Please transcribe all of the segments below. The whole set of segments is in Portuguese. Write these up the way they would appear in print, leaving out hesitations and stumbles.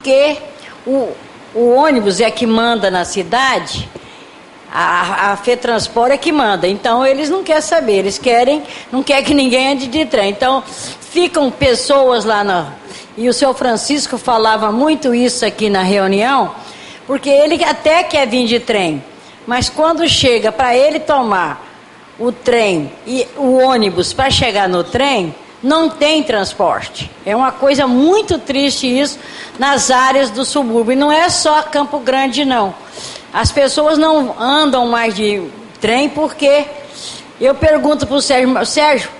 Porque o ônibus é que manda na cidade, a FETransport é que manda, então eles não querem saber, não querem que ninguém ande de trem, então ficam pessoas lá, e o seu Francisco falava muito isso aqui na reunião, porque ele até quer vir de trem, mas quando chega para ele tomar o trem e o ônibus para chegar no trem, não tem transporte. É uma coisa muito triste isso nas áreas do subúrbio. E não é só Campo Grande, não. As pessoas não andam mais de trem porque eu pergunto para o Sérgio,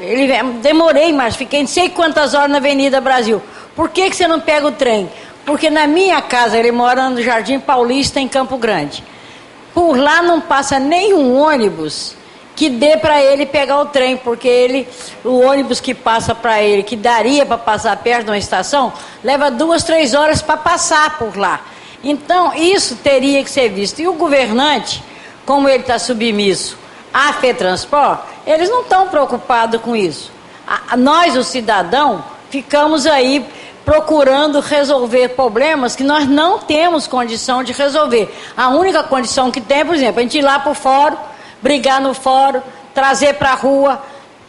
demorei mais, fiquei não sei quantas horas na Avenida Brasil. Por que você não pega o trem? Porque na minha casa, ele mora no Jardim Paulista, em Campo Grande. Por lá não passa nenhum ônibus que dê para ele pegar o trem, porque o ônibus que passa para ele, que daria para passar perto de uma estação, leva 2, 3 horas para passar por lá. Então, isso teria que ser visto. E o governante, como ele está submisso à FETransport, eles não estão preocupados com isso. Nós, o cidadão, ficamos aí procurando resolver problemas que nós não temos condição de resolver. A única condição que tem, por exemplo, a gente ir lá para o fórum, brigar no fórum, trazer para a rua.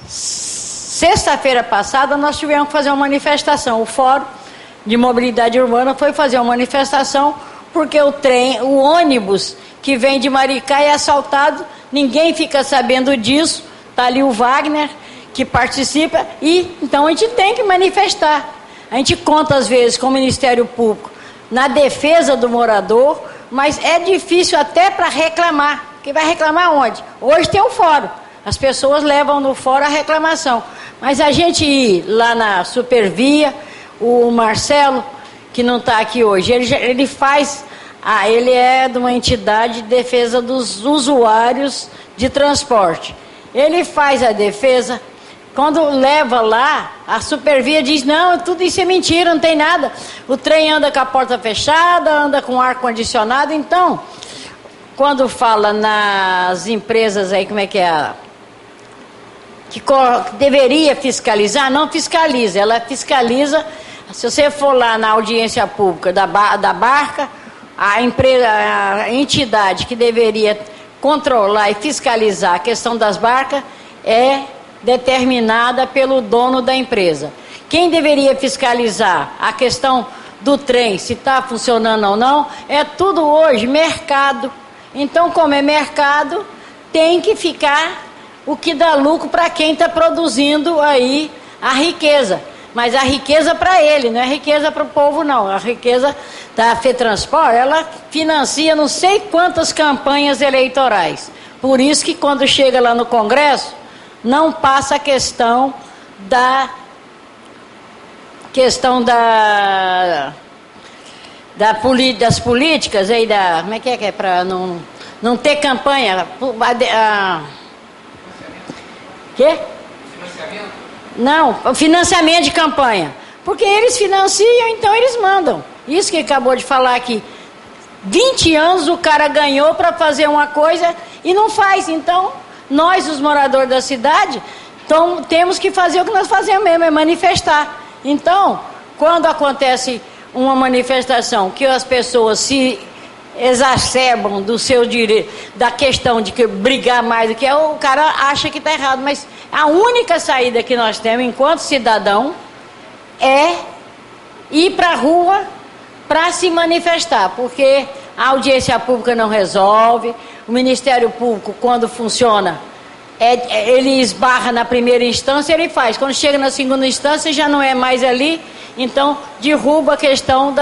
Sexta-feira passada nós tivemos que fazer uma manifestação. O Fórum de Mobilidade Urbana foi fazer uma manifestação porque o ônibus que vem de Maricá é assaltado, ninguém fica sabendo disso. Está ali o Wagner que participa e então a gente tem que manifestar. A gente conta às vezes com o Ministério Público na defesa do morador, mas é difícil até para reclamar. Que vai reclamar onde? Hoje tem um fórum. As pessoas levam no fórum a reclamação. Mas a gente ir lá na Supervia, o Marcelo, que não está aqui hoje, ele faz... ele é de uma entidade de defesa dos usuários de transporte. Ele faz a defesa. Quando leva lá, a Supervia diz, não, tudo isso é mentira, não tem nada. O trem anda com a porta fechada, anda com ar-condicionado, então... Quando fala nas empresas aí, como é que é? Que deveria fiscalizar, não fiscaliza. Ela fiscaliza, se você for lá na audiência pública da barca, a entidade que deveria controlar e fiscalizar a questão das barcas é determinada pelo dono da empresa. Quem deveria fiscalizar a questão do trem, se está funcionando ou não, é tudo hoje mercado. Então, como é mercado, tem que ficar o que dá lucro para quem está produzindo aí a riqueza. Mas a riqueza para ele, não é riqueza para o povo, não. A riqueza da FETransport, ela financia não sei quantas campanhas eleitorais. Por isso que quando chega lá no Congresso, não passa a questão das políticas aí como é que é para não ter campanha? Quê? Financiamento? Não, financiamento de campanha. Porque eles financiam, então eles mandam. Isso que acabou de falar aqui. 20 anos o cara ganhou para fazer uma coisa e não faz. Então, nós, os moradores da cidade, temos que fazer o que nós fazemos mesmo, é manifestar. Então, quando acontece uma manifestação que as pessoas se exacerbam do seu direito, da questão de que brigar mais do que o cara acha que está errado, mas a única saída que nós temos enquanto cidadão é ir para a rua para se manifestar, porque a audiência pública não resolve, o Ministério Público, quando funciona, ele esbarra na primeira instância, ele faz, quando chega na segunda instância já não é mais ali. Então, derruba a questão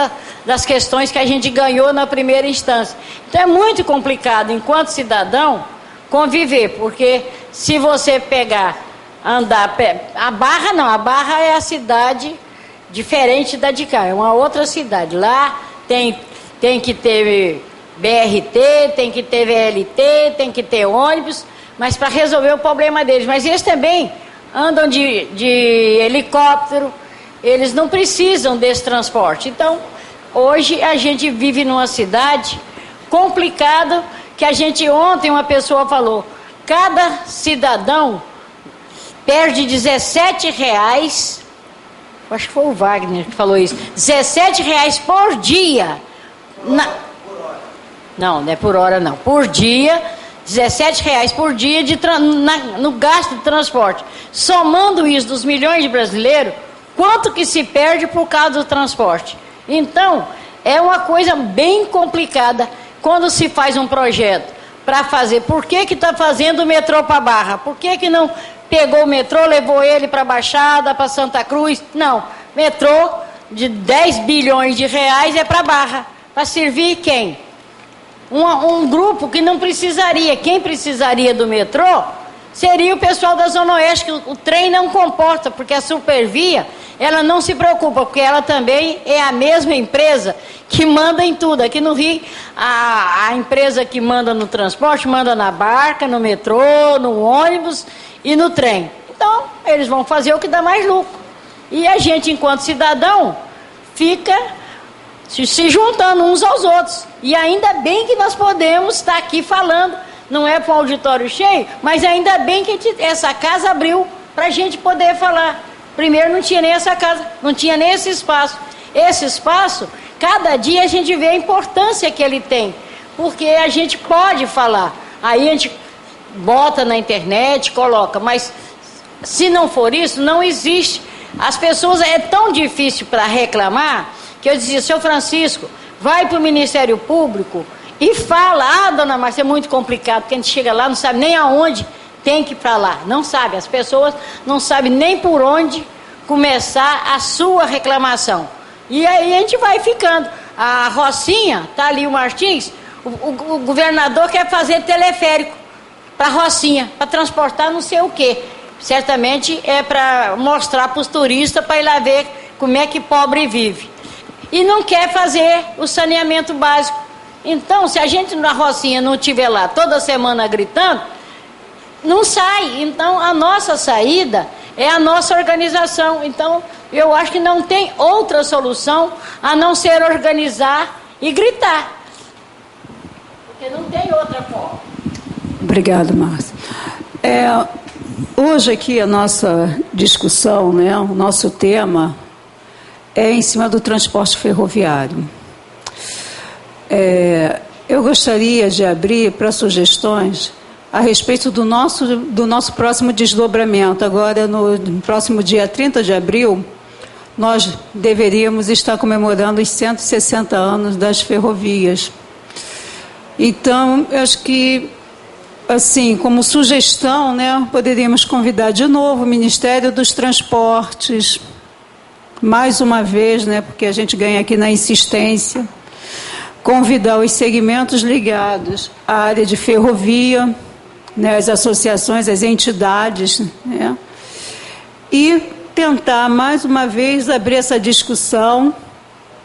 das questões que a gente ganhou na primeira instância. Então, é muito complicado, enquanto cidadão, conviver, porque se você a Barra é a cidade diferente da de cá, é uma outra cidade. Lá tem que ter BRT, tem que ter VLT, tem que ter ônibus, mas para resolver o problema deles. Mas eles também andam de helicóptero, eles não precisam desse transporte. Então, hoje a gente vive numa cidade complicada, que ontem uma pessoa falou, cada cidadão perde R$17 acho que foi o Wagner que falou isso, R$17 por dia. Não é por hora não, por dia, R$17 por dia no gasto de transporte. Somando isso dos milhões de brasileiros, quanto que se perde por causa do transporte? Então, é uma coisa bem complicada quando se faz um projeto para fazer. Por que está fazendo o metrô para Barra? Por que não pegou o metrô, levou ele para Baixada, para Santa Cruz? Não, metrô de 10 bilhões de reais é para Barra. Para servir quem? Um grupo que não precisaria. Quem precisaria do metrô seria o pessoal da Zona Oeste, que o trem não comporta, porque a Supervia, ela não se preocupa, porque ela também é a mesma empresa que manda em tudo. Aqui no Rio, a empresa que manda no transporte, manda na barca, no metrô, no ônibus e no trem. Então, eles vão fazer o que dá mais lucro. E a gente, enquanto cidadão, fica se juntando uns aos outros. E ainda bem que nós podemos estar aqui falando, não é para o auditório cheio, mas ainda bem que essa casa abriu para a gente poder falar. Primeiro não tinha nem essa casa, não tinha nem esse espaço. Esse espaço, cada dia a gente vê a importância que ele tem, porque a gente pode falar. Aí a gente bota na internet, coloca, mas se não for isso, não existe. As pessoas, é tão difícil para reclamar, que eu dizia, seu Francisco, vai para o Ministério Público e fala. Dona Márcia, é muito complicado, porque a gente chega lá, não sabe nem aonde tem que falar, não sabe, as pessoas não sabem nem por onde começar a sua reclamação. E aí a gente vai ficando. A Rocinha, está ali o Martins, o governador quer fazer teleférico para Rocinha, para transportar não sei o quê. Certamente é para mostrar para os turistas, para ir lá ver como é que pobre vive. E não quer fazer o saneamento básico. Então, se a gente na Rocinha não estiver lá toda semana gritando, não sai. Então, a nossa saída é a nossa organização. Então, eu acho que não tem outra solução a não ser organizar e gritar. Porque não tem outra forma. Obrigada, Márcia. Hoje aqui a nossa discussão, né, o nosso tema é em cima do transporte ferroviário. Eu gostaria de abrir para sugestões a respeito do nosso próximo desdobramento. Agora, no próximo dia 30 de abril, nós deveríamos estar comemorando os 160 anos das ferrovias. Então, eu acho que, assim, como sugestão, né, poderíamos convidar de novo o Ministério dos Transportes, mais uma vez, né, porque a gente ganha aqui na insistência, convidar os segmentos ligados à área de ferrovia, né, as associações, as entidades, né, e tentar, mais uma vez, abrir essa discussão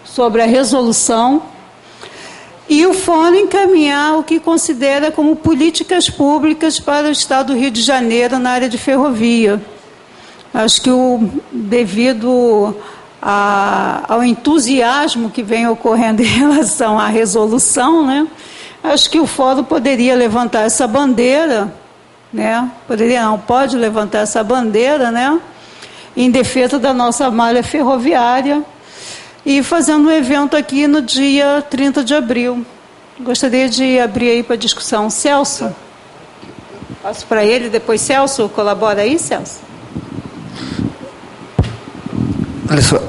sobre a resolução e o fórum encaminhar o que considera como políticas públicas para o Estado do Rio de Janeiro na área de ferrovia. Acho que devido ao entusiasmo que vem ocorrendo em relação à resolução, né, acho que o fórum poderia levantar essa bandeira, né, pode levantar essa bandeira, né, em defesa da nossa malha ferroviária e fazendo um evento aqui no dia 30 de abril. Gostaria de abrir aí para discussão. Celso? Passo para ele, depois Celso, colabora aí, Celso? Olha só,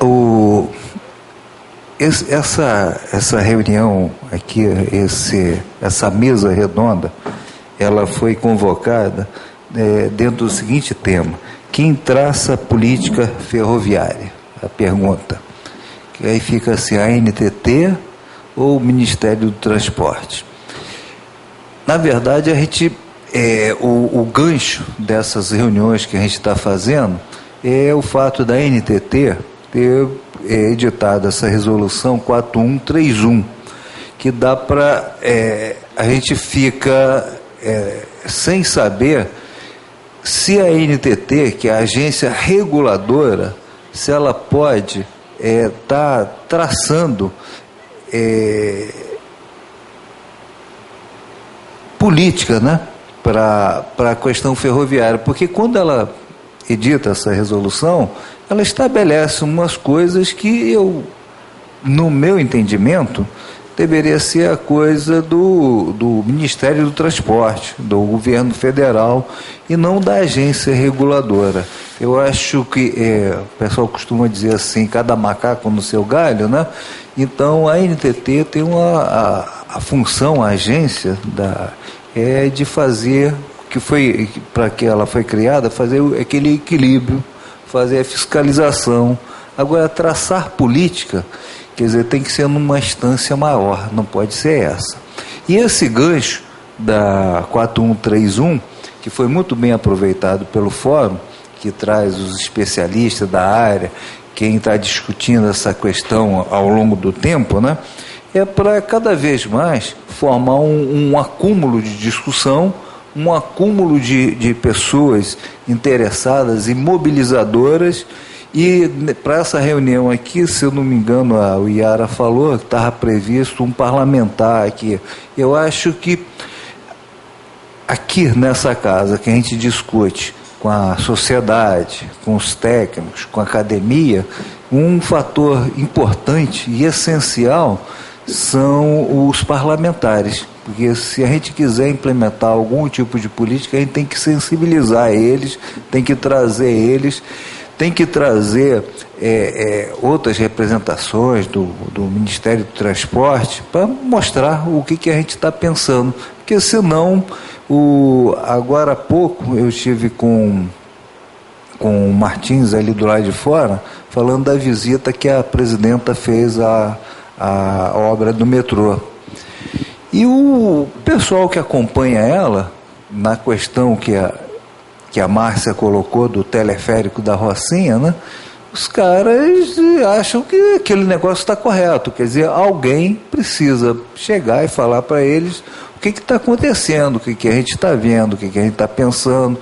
essa reunião aqui, essa mesa redonda, ela foi convocada dentro do seguinte tema: quem traça a política ferroviária? A pergunta. Que aí fica assim, a ANTT ou o Ministério do Transporte? Na verdade, a gente, o gancho dessas reuniões que a gente está fazendo é o fato da ANTT ter editado essa resolução 4131, que dá para... a gente fica sem saber se a ANTT, que é a agência reguladora, se ela pode estar traçando política, né, para a questão ferroviária, porque quando ela edita essa resolução, ela estabelece umas coisas que eu, no meu entendimento, deveria ser a coisa do Ministério do Transporte, do governo federal, e não da agência reguladora. Eu acho que, o pessoal costuma dizer assim, cada macaco no seu galho, né? Então a NTT tem a função, a agência, de fazer, para que ela foi criada, fazer aquele equilíbrio, fazer a fiscalização. Agora, traçar política, quer dizer, tem que ser numa instância maior, não pode ser essa. E esse gancho da 4131, que foi muito bem aproveitado pelo fórum, que traz os especialistas da área, quem está discutindo essa questão ao longo do tempo, né, é para cada vez mais formar um acúmulo de discussão, um acúmulo de pessoas interessadas e mobilizadoras. E para essa reunião aqui, se eu não me engano, o Iara falou que estava previsto um parlamentar aqui. Eu acho que aqui nessa casa que a gente discute com a sociedade, com os técnicos, com a academia, um fator importante e essencial são os parlamentares. Porque se a gente quiser implementar algum tipo de política, a gente tem que sensibilizar eles, tem que trazer eles, tem que trazer outras representações do Ministério do Transporte para mostrar o que a gente está pensando. Porque senão, agora há pouco eu estive com o Martins ali do lado de fora, falando da visita que a presidenta fez à obra do metrô. E o pessoal que acompanha ela, na questão que a Márcia colocou do teleférico da Rocinha, né, os caras acham que aquele negócio está correto. Quer dizer, alguém precisa chegar e falar para eles o que está acontecendo, o que a gente está vendo, o que a gente está pensando,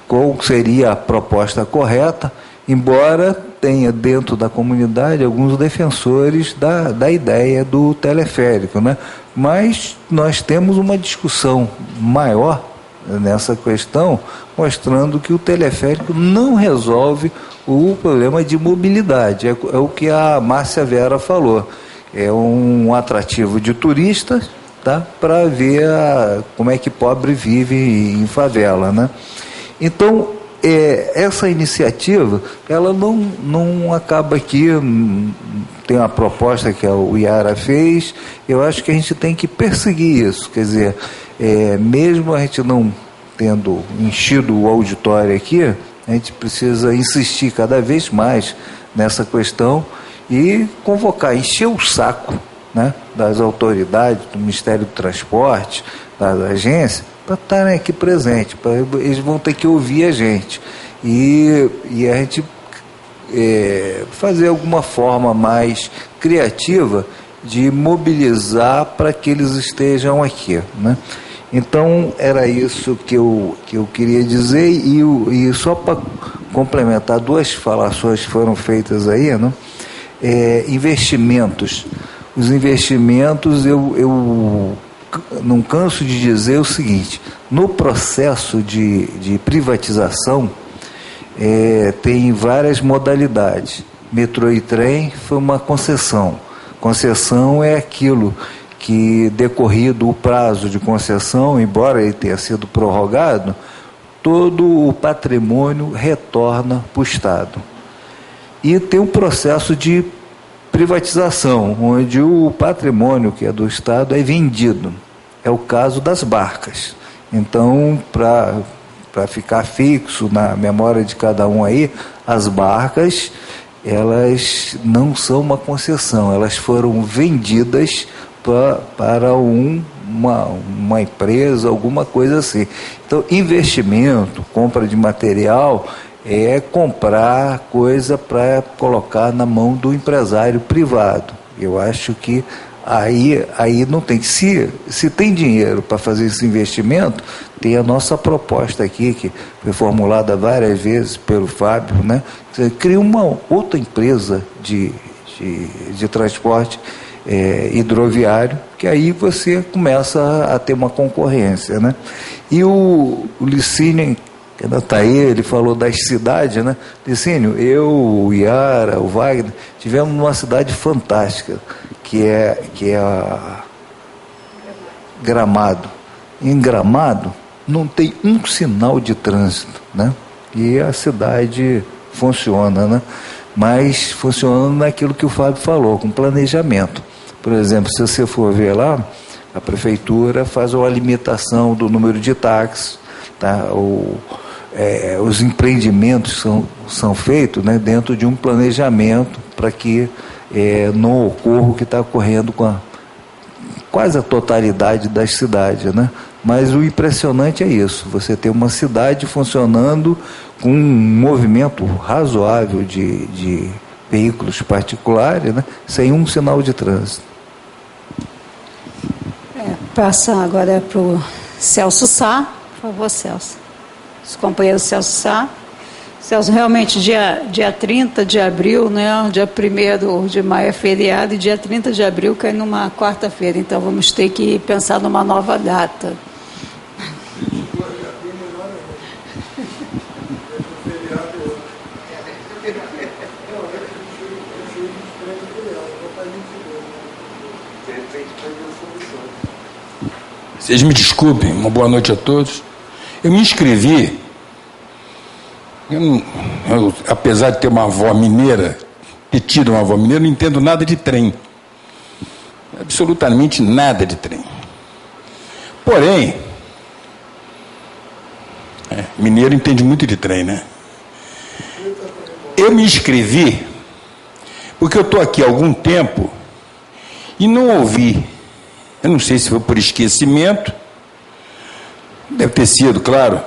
qual seria a proposta correta, embora tenha dentro da comunidade alguns defensores da ideia do teleférico, né? Mas nós temos uma discussão maior nessa questão, mostrando que o teleférico não resolve o problema de mobilidade. É o que a Márcia Vera falou. É um atrativo de turistas, tá? Para ver como é que pobre vive em favela, né? Então, essa iniciativa, ela não acaba aqui. Tem uma proposta que o Iara fez. Eu acho que a gente tem que perseguir isso. Quer dizer, mesmo a gente não tendo enchido o auditório aqui, a gente precisa insistir cada vez mais nessa questão e convocar, encher o saco, né, das autoridades, do Ministério do Transporte, das agências, para estarem aqui presentes. Eles vão ter que ouvir a gente. E a gente fazer alguma forma mais criativa de mobilizar para que eles estejam aqui, né? Então, era isso que eu queria dizer, e só para complementar duas falações que foram feitas aí, né? Investimentos. Os investimentos, eu não canso de dizer o seguinte: no processo de privatização, tem várias modalidades. Metrô e trem foi uma concessão. Concessão é aquilo que, decorrido o prazo de concessão, embora ele tenha sido prorrogado, todo o patrimônio retorna para o Estado. E tem um processo de privatização, onde o patrimônio que é do Estado é vendido. É o caso das barcas. Então, para ficar fixo na memória de cada um aí, as barcas, elas não são uma concessão, elas foram vendidas para uma empresa, alguma coisa assim. Então, investimento, compra de material, é comprar coisa para colocar na mão do empresário privado. Eu acho que aí não tem. Se tem dinheiro para fazer esse investimento, tem a nossa proposta aqui, que foi formulada várias vezes pelo Fábio, né? Você cria uma outra empresa de transporte hidroviário, que aí você começa a ter uma concorrência, né? E o Licínio que ainda está aí, ele falou das cidades, né? Licínio, eu, o Iara, o Wagner, tivemos uma cidade fantástica, que é a Gramado. Em Gramado não tem um sinal de trânsito, né? E a cidade funciona, né? Mas funciona naquilo que o Fábio falou, com planejamento. Por exemplo, se você for ver lá, a prefeitura faz uma limitação do número de táxis, tá? Os empreendimentos são feitos, né, dentro de um planejamento para que não ocorra o que está ocorrendo com quase a totalidade das cidades, né? Mas o impressionante é isso, você ter uma cidade funcionando com um movimento razoável de veículos particulares, né, sem um sinal de trânsito. Passa agora para o Celso Sá. Por favor, Celso. Os companheiros Celso Sá. Celso, realmente, dia 30 de abril, né, dia 1º de maio é feriado, e dia 30 de abril cai numa quarta-feira, então vamos ter que pensar numa nova data. Vocês me desculpem, uma boa noite a todos. Eu me inscrevi, apesar de ter uma avó mineira, ter tido uma avó mineira, não entendo nada de trem. Absolutamente nada de trem. Porém, mineiro entende muito de trem, né? Eu me inscrevi porque eu estou aqui há algum tempo e não ouvi. Eu não sei se foi por esquecimento, deve ter sido, claro.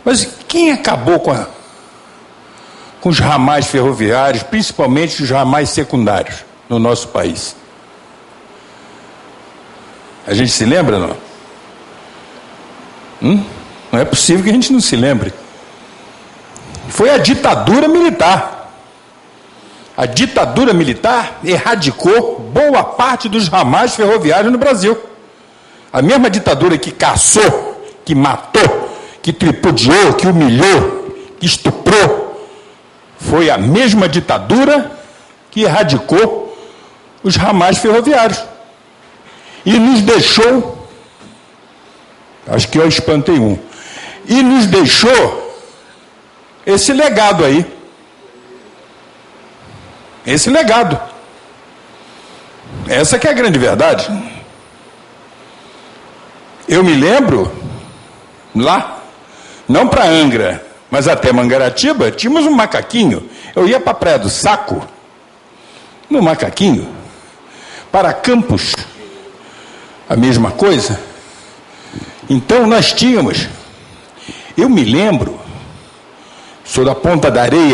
Mas quem acabou com os ramais ferroviários, principalmente os ramais secundários, no nosso país? A gente se lembra, não? Não é possível que a gente não se lembre. Foi a ditadura militar. A ditadura militar erradicou boa parte dos ramais ferroviários no Brasil. A mesma ditadura que caçou, que matou, que tripudiou, que humilhou, que estuprou, foi a mesma ditadura que erradicou os ramais ferroviários. E nos deixou, acho que eu espantei um, e nos deixou esse legado aí. Esse legado. Essa que é a grande verdade. Eu me lembro, lá, não para Angra, mas até Mangaratiba, tínhamos um macaquinho. Eu ia para a Praia do Saco, no macaquinho. Para Campos, a mesma coisa. Então nós tínhamos, eu me lembro, sou da Ponta da Areia,